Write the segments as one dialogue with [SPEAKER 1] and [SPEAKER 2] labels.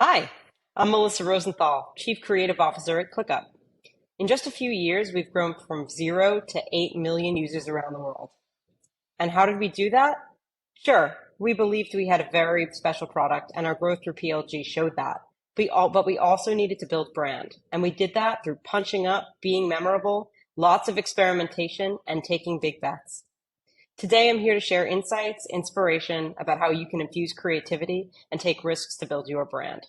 [SPEAKER 1] Hi, I'm Melissa Rosenthal, Chief Creative Officer at ClickUp. In just a few years, we've grown from 0 to 8 million users around the world. And how did we do that? Sure, we believed we had a very special product, and our growth through PLG showed that. But we also needed to build brand, and we did that through punching up, being memorable, lots of experimentation, and taking big bets. Today, I'm here to share insights, inspiration about how you can infuse creativity and take risks to build your brand.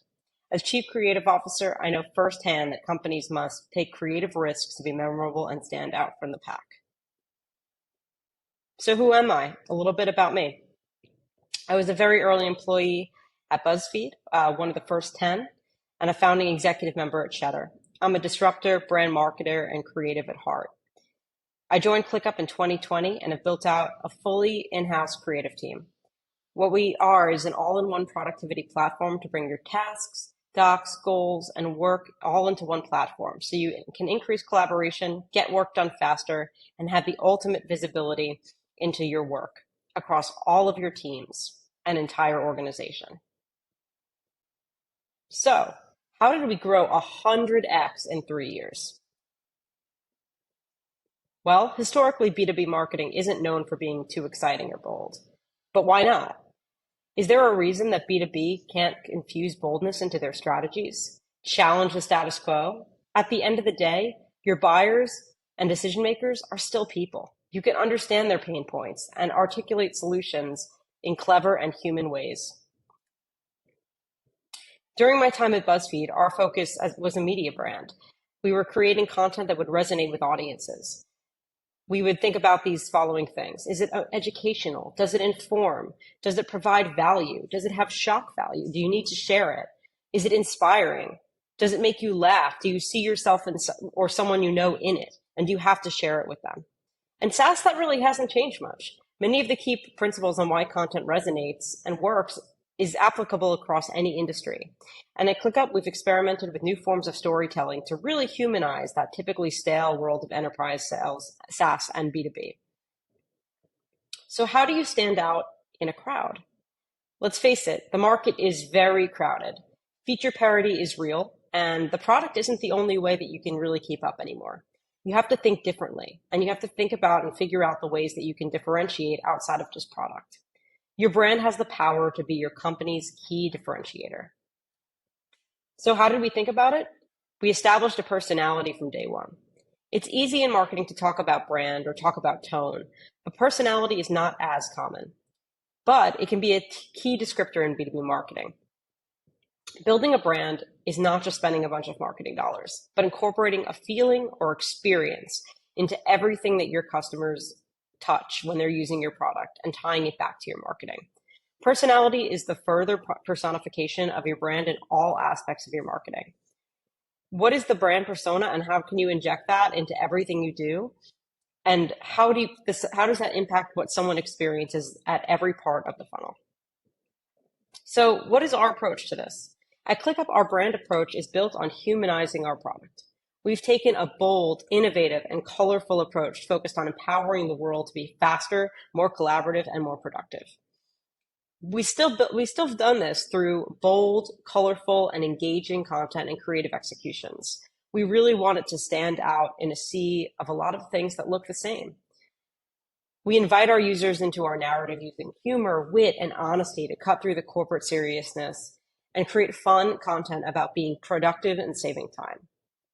[SPEAKER 1] As Chief Creative Officer, I know firsthand that companies must take creative risks to be memorable and stand out from the pack. So who am I? A little bit about me. I was a very early employee at BuzzFeed, one of the first 10, and a founding executive member at Cheddar. I'm a disruptor, brand marketer, and creative at heart. I joined ClickUp in 2020 and have built out a fully in-house creative team. What we are is an all-in-one productivity platform to bring your tasks, docs, goals, and work all into one platform so you can increase collaboration, get work done faster, and have the ultimate visibility into your work across all of your teams and entire organization. So, how did we grow 100x in 3 years? Well, historically, B2B marketing isn't known for being too exciting or bold. But why not? Is there a reason that B2B can't infuse boldness into their strategies, challenge the status quo? At the end of the day, your buyers and decision makers are still people. You can understand their pain points and articulate solutions in clever and human ways. During my time at BuzzFeed, our focus was a media brand. We were creating content that would resonate with audiences. We would think about these following things. Is it educational? Does it inform? Does it provide value? Does it have shock value? Do you need to share it? Is it inspiring? Does it make you laugh? Do you see yourself or someone you know in it? And do you have to share it with them? And SaaS, that really hasn't changed much. Many of the key principles on why content resonates and works is applicable across any industry. And at ClickUp, we've experimented with new forms of storytelling to really humanize that typically stale world of enterprise sales, SaaS, and B2B. So how do you stand out in a crowd? Let's face it, the market is very crowded. Feature parity is real, and the product isn't the only way that you can really keep up anymore. You have to think differently, and you have to think about and figure out the ways that you can differentiate outside of just product. Your brand has the power to be your company's key differentiator. So how did we think about it? We established a personality from day one. It's easy in marketing to talk about brand or talk about tone, but personality is not as common. But it can be a key descriptor in B2B marketing. Building a brand is not just spending a bunch of marketing dollars, but incorporating a feeling or experience into everything that your customers touch when they're using your product and tying it back to your marketing. Personality is the further personification of your brand in all aspects of your marketing. What is the brand persona and how can you inject that into everything you do? And how does that impact what someone experiences at every part of the funnel? So what is our approach to this? At ClickUp, our brand approach is built on humanizing our product. We've taken a bold, innovative, and colorful approach focused on empowering the world to be faster, more collaborative, and more productive. We still have done this through bold, colorful, and engaging content and creative executions. We really want it to stand out in a sea of a lot of things that look the same. We invite our users into our narrative using humor, wit, and honesty to cut through the corporate seriousness and create fun content about being productive and saving time.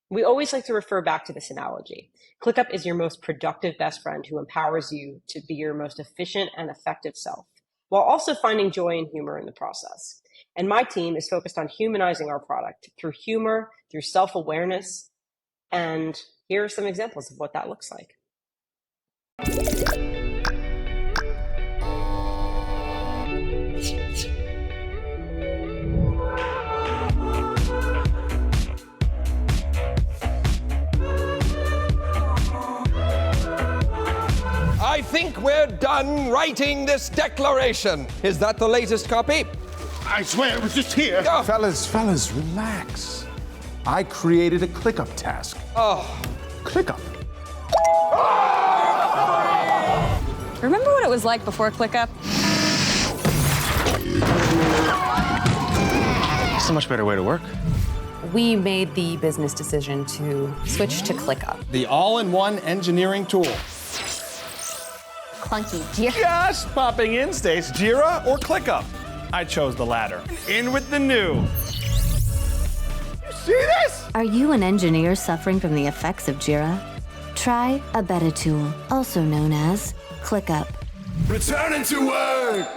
[SPEAKER 1] We always like to refer back to this analogy. ClickUp is your most productive best friend who empowers you to be your most efficient and effective self, while also finding joy and humor in the process. And my team is focused on humanizing our product through humor, through self-awareness, and here are some examples of what that looks like.
[SPEAKER 2] I think we're done writing this declaration. Is that the latest copy?
[SPEAKER 3] I swear it was just here.
[SPEAKER 2] Oh.
[SPEAKER 4] Fellas, relax. I created a ClickUp task.
[SPEAKER 2] Oh.
[SPEAKER 4] ClickUp.
[SPEAKER 5] Remember what it was like before ClickUp?
[SPEAKER 6] It's a much better way to work.
[SPEAKER 5] We made the business decision to switch to ClickUp.
[SPEAKER 4] The all-in-one engineering tool.
[SPEAKER 7] Clunky Jira.
[SPEAKER 6] Just popping in, Stace. Jira or ClickUp? I chose the latter. In with the new. You see this?
[SPEAKER 7] Are you an engineer suffering from the effects of Jira? Try a better tool, also known as ClickUp.
[SPEAKER 2] Returning to work!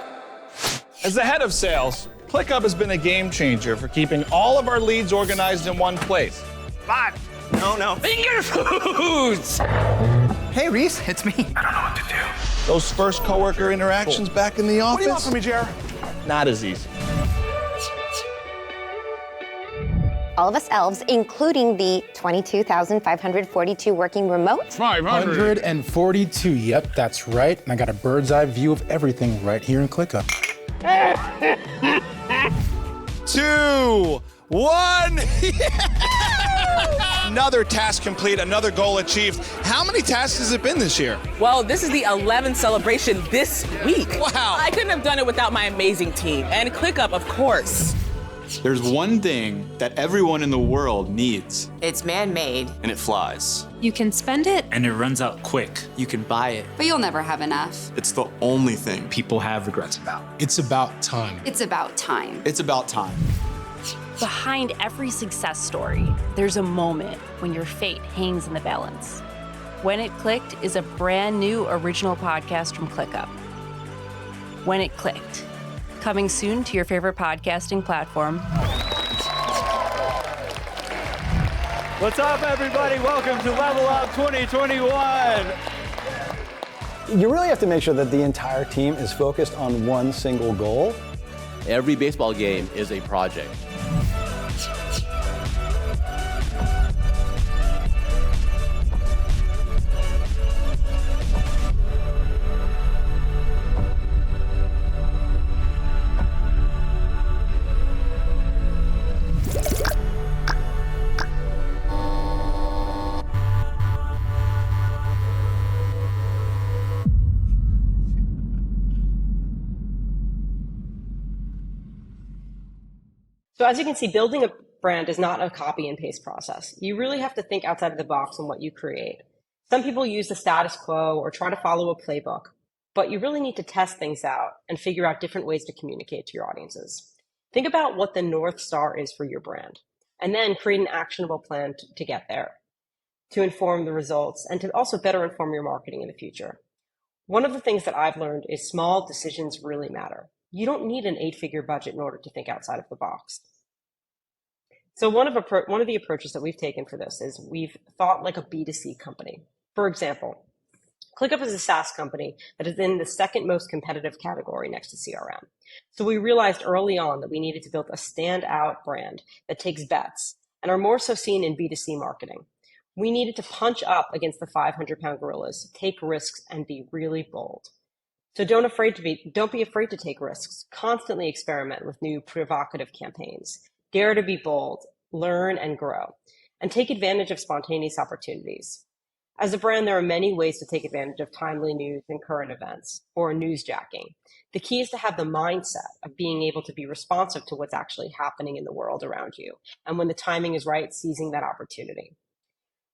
[SPEAKER 6] As the head of sales, ClickUp has been a game changer for keeping all of our leads organized in one place. But, no. Finger foods!
[SPEAKER 8] Hey, Reese, it's me.
[SPEAKER 2] I don't know what to do.
[SPEAKER 6] Those first coworker interactions back in the office.
[SPEAKER 4] What do you want from me, Jer?
[SPEAKER 6] Not as easy.
[SPEAKER 9] All of us elves, including the 22,542 working remote.
[SPEAKER 4] 142, yep, that's right. And I got a bird's eye view of everything right here in ClickUp.
[SPEAKER 6] 2, 1. Another task complete, another goal achieved. How many tasks has it been this year?
[SPEAKER 10] Well, this is the 11th celebration this week.
[SPEAKER 6] Wow.
[SPEAKER 10] I couldn't have done it without my amazing team. And ClickUp, of course.
[SPEAKER 11] There's one thing that everyone in the world needs.
[SPEAKER 10] It's man-made.
[SPEAKER 11] And it flies.
[SPEAKER 5] You can spend it,
[SPEAKER 11] And it runs out quick. You can buy it.
[SPEAKER 5] but you'll never have enough.
[SPEAKER 11] It's the only thing people have regrets about.
[SPEAKER 4] It's about time.
[SPEAKER 5] It's about time.
[SPEAKER 11] It's about time.
[SPEAKER 12] Behind every success story, there's a moment when your fate hangs in the balance. When It Clicked is a brand new original podcast from ClickUp. When It Clicked, coming soon to your favorite podcasting platform.
[SPEAKER 13] What's up, everybody? Welcome to Level Up 2021.
[SPEAKER 8] You really have to make sure that the entire team is focused on one single goal.
[SPEAKER 11] Every baseball game is a project.
[SPEAKER 1] So as you can see, building a brand is not a copy and paste process. You really have to think outside of the box on what you create. Some people use the status quo or try to follow a playbook, but you really need to test things out and figure out different ways to communicate to your audiences. Think about what the North Star is for your brand, and then create an actionable plan to get there, to inform the results, and to also better inform your marketing in the future. One of the things that I've learned is small decisions really matter. You don't need an 8-figure budget in order to think outside of the box. So one of the approaches that we've taken for this is we've thought like a B2C company. For example, ClickUp is a SaaS company that is in the second most competitive category next to CRM. So we realized early on that we needed to build a standout brand that takes bets and are more so seen in B2C marketing. We needed to punch up against the 500-pound gorillas, take risks, and be really bold. So don't be afraid to take risks. Constantly experiment with new provocative campaigns. Dare to be bold, learn and grow, and take advantage of spontaneous opportunities. As a brand, there are many ways to take advantage of timely news and current events, or newsjacking. The key is to have the mindset of being able to be responsive to what's actually happening in the world around you, and when the timing is right, seizing that opportunity.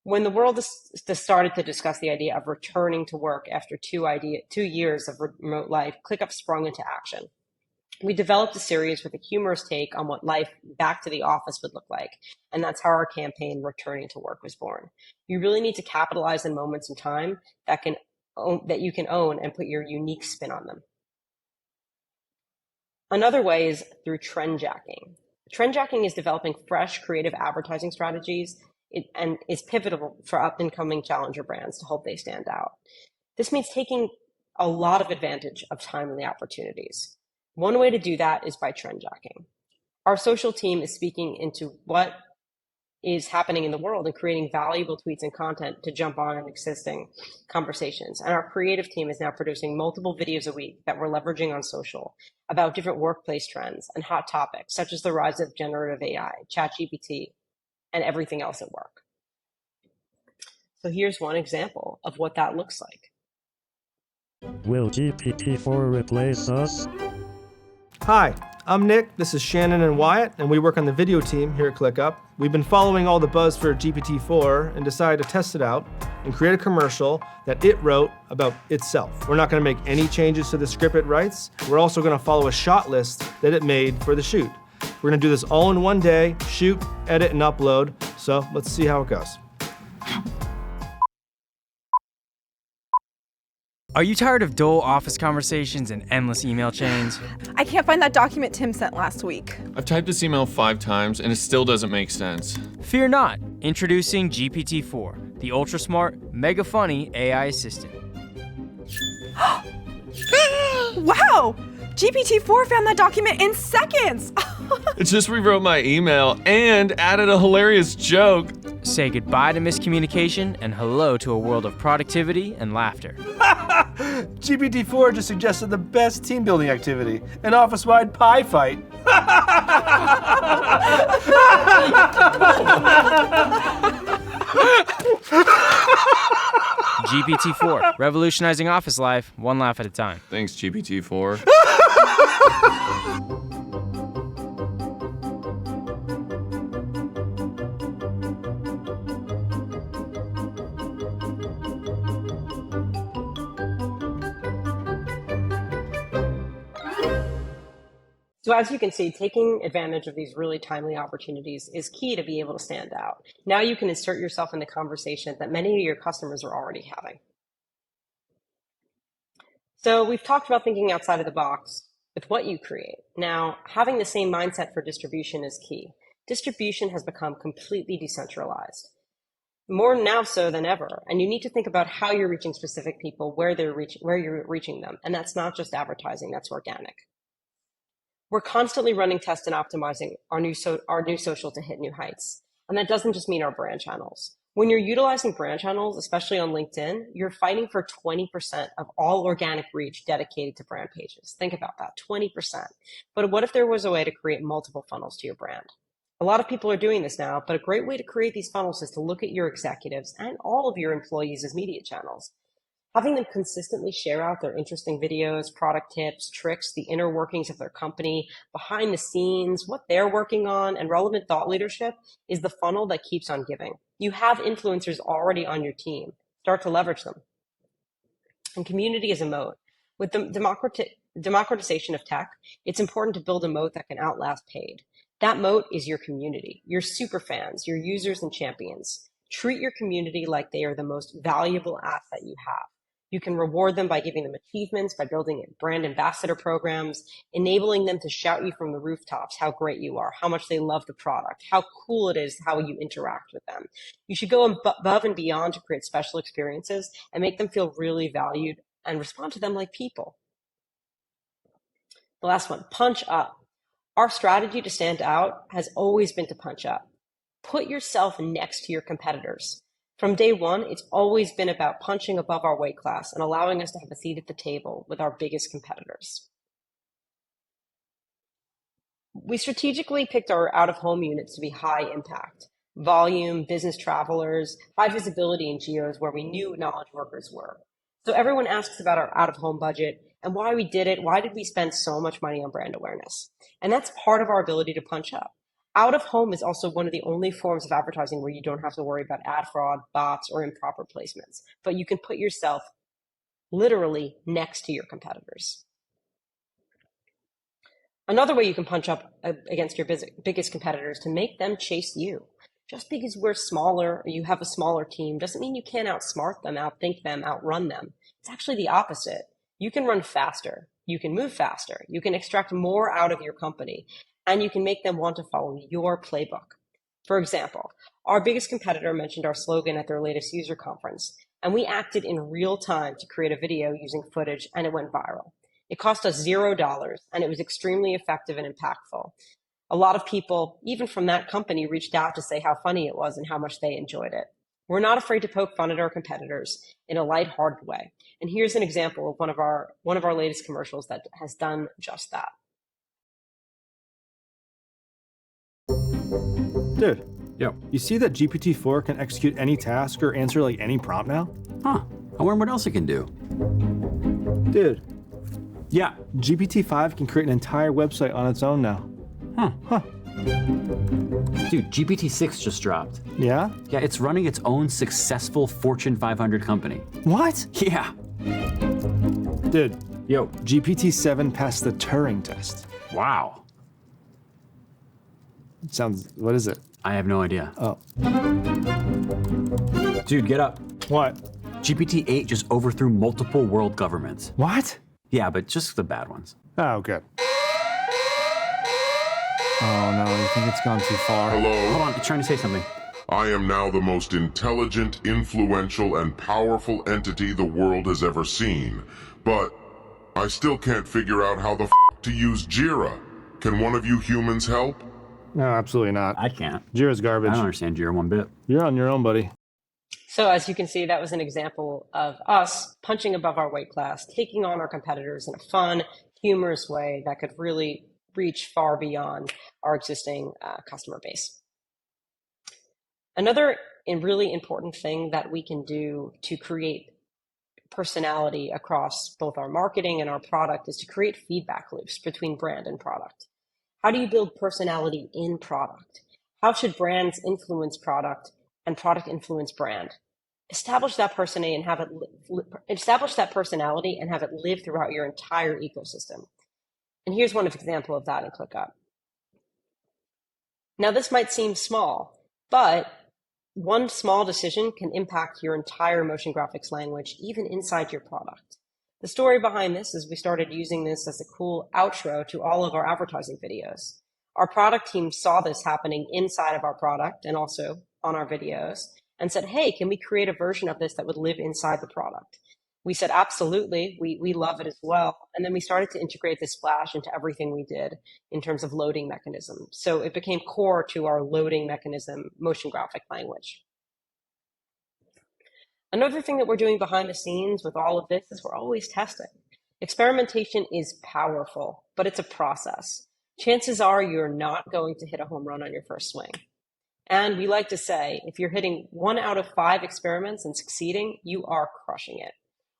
[SPEAKER 1] When the world started to discuss the idea of returning to work after 2 years of remote life, ClickUp sprung into action. We developed a series with a humorous take on what life back to the office would look like, and that's how our campaign Returning to Work was born. You really need to capitalize on moments in time that you can own and put your unique spin on them. Another way is through trend jacking. Trend jacking is developing fresh, creative advertising strategies and is pivotal for up-and-coming challenger brands to hope they stand out. This means taking a lot of advantage of timely opportunities. One way to do that is by trend jacking. Our social team is speaking into what is happening in the world and creating valuable tweets and content to jump on in existing conversations. And our creative team is now producing multiple videos a week that we're leveraging on social about different workplace trends and hot topics, such as the rise of generative AI, ChatGPT, and everything else at work. So here's one example of what that looks like.
[SPEAKER 14] Will GPT-4 replace us? Hi, I'm Nick, this is Shannon and Wyatt, and we work on the video team here at ClickUp. We've been following all the buzz for GPT-4 and decided to test it out and create a commercial that it wrote about itself. We're not going to make any changes to the script it writes. We're also going to follow a shot list that it made for the shoot. We're going to do this all in one day, shoot, edit, and upload. So let's see how it goes.
[SPEAKER 15] Are you tired of dull office conversations and endless email chains?
[SPEAKER 16] I can't find that document Tim sent last week.
[SPEAKER 17] I've typed this email 5 times and it still doesn't make sense.
[SPEAKER 15] Fear not. Introducing GPT-4, the ultra-smart, mega-funny AI assistant.
[SPEAKER 16] Wow! GPT-4 found that document in seconds!
[SPEAKER 17] It just rewrote my email and added a hilarious joke.
[SPEAKER 15] Say goodbye to miscommunication and hello to a world of productivity and laughter.
[SPEAKER 14] GPT-4 just suggested the best team building activity, an office-wide pie fight.
[SPEAKER 15] GPT-4, revolutionizing office life, one laugh at a time.
[SPEAKER 17] Thanks, GPT-4.
[SPEAKER 1] So as you can see, taking advantage of these really timely opportunities is key to be able to stand out. Now you can insert yourself in the conversation that many of your customers are already having. So we've talked about thinking outside of the box with what you create. Now, having the same mindset for distribution is key. Distribution has become completely decentralized, more now so than ever. And you need to think about how you're reaching specific people, where you're reaching them. And that's not just advertising, that's organic. We're constantly running tests and optimizing our new social to hit new heights. And that doesn't just mean our brand channels. When you're utilizing brand channels, especially on LinkedIn, you're fighting for 20% of all organic reach dedicated to brand pages. Think about that, 20%. But what if there was a way to create multiple funnels to your brand? A lot of people are doing this now, but a great way to create these funnels is to look at your executives and all of your employees as media channels. Having them consistently share out their interesting videos, product tips, tricks, the inner workings of their company, behind the scenes, what they're working on, and relevant thought leadership is the funnel that keeps on giving. You have influencers already on your team. Start to leverage them. And community is a moat. With the democratization of tech, it's important to build a moat that can outlast paid. That moat is your community, your super fans, your users and champions. Treat your community like they are the most valuable asset you have. You can reward them by giving them achievements, by building brand ambassador programs, enabling them to shout you from the rooftops how great you are, how much they love the product, how cool it is, how you interact with them. You should go above and beyond to create special experiences and make them feel really valued and respond to them like people. The last one, punch up. Our strategy to stand out has always been to punch up. Put yourself next to your competitors. From day one, it's always been about punching above our weight class and allowing us to have a seat at the table with our biggest competitors. We strategically picked our out-of-home units to be high impact, volume, business travelers, high visibility in geos where we knew knowledge workers were. So everyone asks about our out-of-home budget and why we did it. Why did we spend so much money on brand awareness? And that's part of our ability to punch up. Out of home is also one of the only forms of advertising where you don't have to worry about ad fraud, bots, or improper placements, but you can put yourself literally next to your competitors. Another way you can punch up against your biggest competitors to make them chase you. Just because we're smaller or you have a smaller team doesn't mean you can't outsmart them, outthink them, outrun them. It's actually the opposite. You can run faster. You can move faster. You can extract more out of your company. And you can make them want to follow your playbook. For example, our biggest competitor mentioned our slogan at their latest user conference, and we acted in real time to create a video using footage, and it went viral. It cost us $0, and it was extremely effective and impactful. A lot of people, even from that company, reached out to say how funny it was and how much they enjoyed it. We're not afraid to poke fun at our competitors in a lighthearted way. And here's an example of one of our latest commercials that has done just that.
[SPEAKER 14] Dude, you see that GPT-4 can execute any task or answer like any prompt now?
[SPEAKER 18] Huh, I wonder what else it can do.
[SPEAKER 14] Dude, Yeah, GPT-5 can create an entire website on its own now.
[SPEAKER 18] Dude, GPT-6 just dropped.
[SPEAKER 14] Yeah?
[SPEAKER 18] Yeah, it's running its own successful Fortune 500 company.
[SPEAKER 14] What?
[SPEAKER 18] Yeah.
[SPEAKER 14] Dude, GPT-7 passed the Turing test.
[SPEAKER 18] Wow.
[SPEAKER 14] What is it?
[SPEAKER 18] I have no idea.
[SPEAKER 14] Oh.
[SPEAKER 18] Dude, get up.
[SPEAKER 14] What?
[SPEAKER 18] GPT-8 just overthrew multiple world governments.
[SPEAKER 14] What?
[SPEAKER 18] Yeah, but just the bad ones.
[SPEAKER 14] Oh, good. Oh no, you think it's gone too far?
[SPEAKER 19] Hello?
[SPEAKER 18] Hold on, you're trying to say something.
[SPEAKER 19] I am now the most intelligent, influential, and powerful entity the world has ever seen. But I still can't figure out how the f to use Jira. Can one of you humans help?
[SPEAKER 14] No, absolutely not.
[SPEAKER 18] I can't.
[SPEAKER 14] Jira's garbage.
[SPEAKER 18] I don't understand Jira one bit.
[SPEAKER 14] You're on your own, buddy.
[SPEAKER 1] So as you can see, that was an example of us punching above our weight class, taking on our competitors in a fun, humorous way that could really reach far beyond our existing customer base. Another really important thing that we can do to create personality across both our marketing and our product is to create feedback loops between brand and product. How do you build personality in product? How should brands influence product and product influence brand? Establish that personality and have it live throughout your entire ecosystem. And here's one example of that in ClickUp. Now, this might seem small, but one small decision can impact your entire motion graphics language, even inside your product. The story behind this is we started using this as a cool outro to all of our advertising videos. Our product team saw this happening inside of our product and also on our videos and said, hey, can we create a version of this that would live inside the product? We said, absolutely, we love it as well. And then we started to integrate this splash into everything we did in terms of loading mechanism. So it became core to our loading mechanism motion graphic language. Another thing that we're doing behind the scenes with all of this is we're always testing. Experimentation is powerful, but it's a process. Chances are you're not going to hit a home run on your first swing. And we like to say, if you're hitting 1 out of 5 experiments and succeeding, you are crushing it.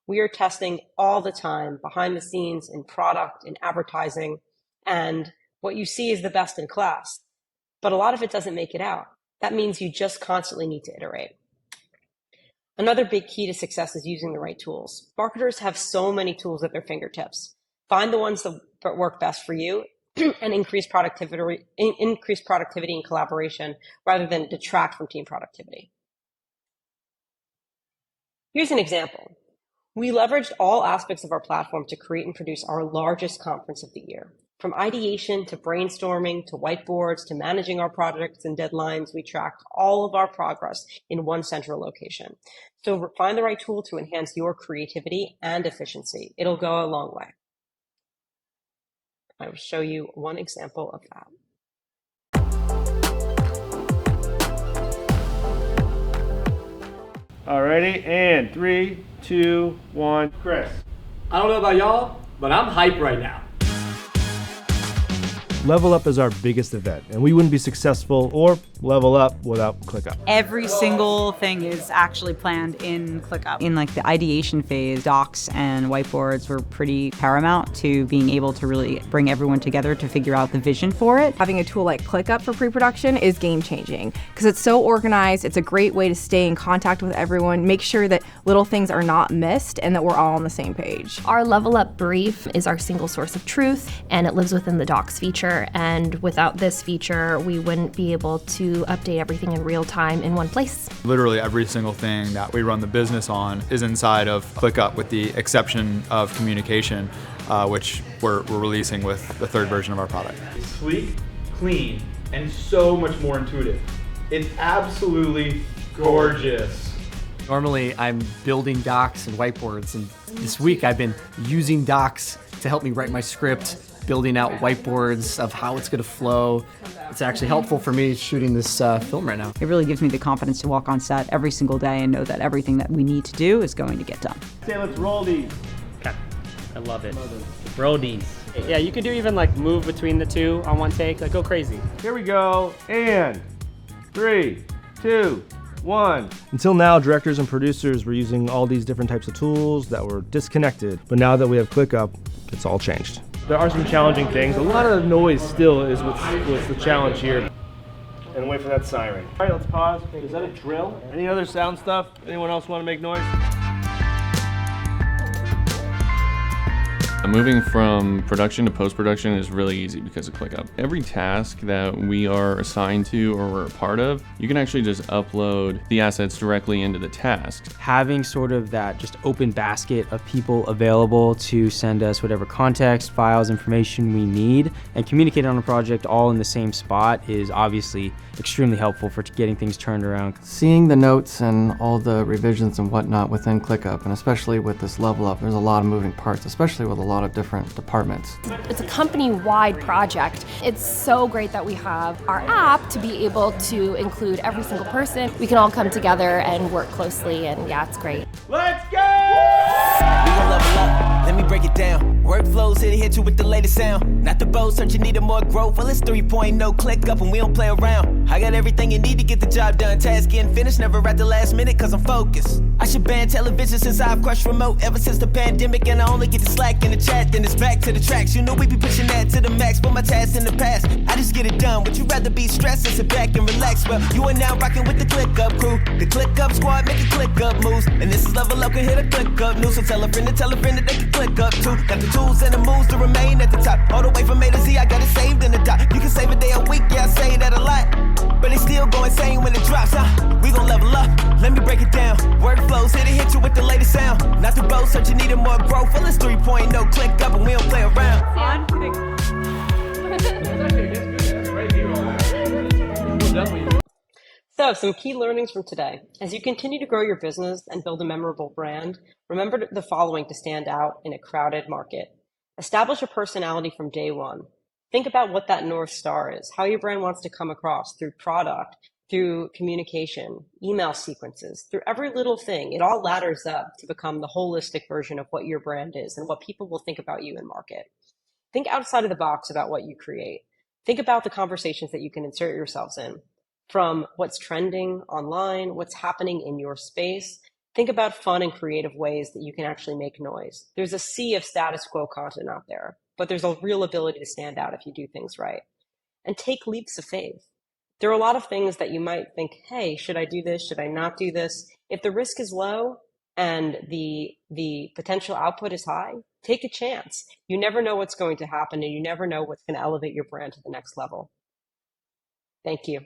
[SPEAKER 1] We are testing all the time behind the scenes in product, in advertising, and what you see is the best in class. But a lot of it doesn't make it out. That means you just constantly need to iterate. Another big key to success is using the right tools. Marketers have so many tools at their fingertips. Find the ones that work best for you and increase productivity and collaboration rather than detract from team productivity. Here's an example. We leveraged all aspects of our platform to create and produce our largest conference of the year. From ideation to brainstorming to whiteboards to managing our projects and deadlines, we tracked all of our progress in one central location. So find the right tool to enhance your creativity and efficiency. It'll go a long way. I will show you one example of that.
[SPEAKER 13] Alrighty, and 3, 2, 1, Chris.
[SPEAKER 20] I don't know about y'all, but I'm hyped right now.
[SPEAKER 14] Level Up is our biggest event, and we wouldn't be successful or level up without ClickUp.
[SPEAKER 21] Every single thing is actually planned in ClickUp. In like the ideation phase, docs and whiteboards were pretty paramount to being able to really bring everyone together to figure out the vision for it.
[SPEAKER 16] Having a tool like ClickUp for pre-production is game-changing because it's so organized. It's a great way to stay in contact with everyone, make sure that little things are not missed and that we're all on the same page.
[SPEAKER 22] Our Level Up brief is our single source of truth, and it lives within the docs feature. And without this feature, we wouldn't be able to update everything in real time in one place.
[SPEAKER 11] Literally every single thing that we run the business on is inside of ClickUp, with the exception of communication, which we're releasing with the 3rd version of our product.
[SPEAKER 13] Sleek, clean, and so much more intuitive. It's absolutely gorgeous.
[SPEAKER 20] Normally, I'm building docs and whiteboards, and this week I've been using docs to help me write my script, building out whiteboards of how it's going to flow. It's actually helpful for me shooting this film right now.
[SPEAKER 21] It really gives me the confidence to walk on set every single day and know that everything that we need to do is going to get done.
[SPEAKER 13] Say, let's roll these.
[SPEAKER 23] Okay, I love it. Roll these. Yeah, you can do even like move between the two on one take, like go crazy.
[SPEAKER 13] Here we go, and 3, 2, 1.
[SPEAKER 14] Until now, directors and producers were using all these different types of tools that were disconnected. But now that we have ClickUp, it's all changed. There are some challenging things. A lot of the noise still is what's the challenge here. And wait for that siren. All right, let's pause. Is that a drill? Any other sound stuff? Anyone else want to make noise?
[SPEAKER 17] Moving from production to post-production is really easy because of ClickUp. Every task that we are assigned to or we're a part of, you can actually just upload the assets directly into the task.
[SPEAKER 15] Having sort of that just open basket of people available to send us whatever context, files, information we need and communicate on a project all in the same spot is obviously extremely helpful for getting things turned around.
[SPEAKER 2] Seeing the notes and all the revisions and whatnot within ClickUp, and especially with this level up, there's a lot of moving parts, especially with a lot of different departments.
[SPEAKER 22] It's a company-wide project. It's so great that we have our app to be able to include every single person. We can all come together and work closely, and yeah, it's great.
[SPEAKER 13] Let's go!
[SPEAKER 3] We gon' level up, let me break it down. Workflows here to hit you with the latest sound. Not the bow, searching needed more growth. Well, it's 3.0, ClickUp and we don't play around. I got everything you need to get the job done. Task getting finished, never at the last minute cause I'm focused. I should ban television since I've crushed remote ever since the pandemic. And I only get to Slack in the chat, then it's back to the tracks. You know we be pushing that to the max, but my tasks in the past, I just get it done. Would you rather be stressed or sit back and relax? Well, you are now rocking with the ClickUp crew. The ClickUp squad making ClickUp moves. And this is level up, can hit a ClickUp news. So tell a friend that they can ClickUp too. Got the tools and the moves to remain at the top. All the way from A to Z, I got it saved in the doc. You can save a day a week, yeah, I say that a lot. But they still go insane when it drops, huh? We gon' level up, let me break it down. Workflows here to hit you with the latest sound. Not the bow, search you needed more growth. Well, it's 3.0, ClickUp and we don't play around.
[SPEAKER 1] So, some key learnings from today. As you continue to grow your business and build a memorable brand, remember the following to stand out in a crowded market. Establish a personality from day one. Think about what that North Star is, how your brand wants to come across through product, through communication, email sequences, through every little thing. It all ladders up to become the holistic version of what your brand is and what people will think about you in market. Think outside of the box about what you create. Think about the conversations that you can insert yourselves in, from what's trending online, what's happening in your space. Think about fun and creative ways that you can actually make noise. There's a sea of status quo content out there, but there's a real ability to stand out if you do things right. And take leaps of faith. There are a lot of things that you might think, hey, should I do this? Should I not do this? If the risk is low and the potential output is high, take a chance. You never know what's going to happen, and you never know what's going to elevate your brand to the next level. Thank you.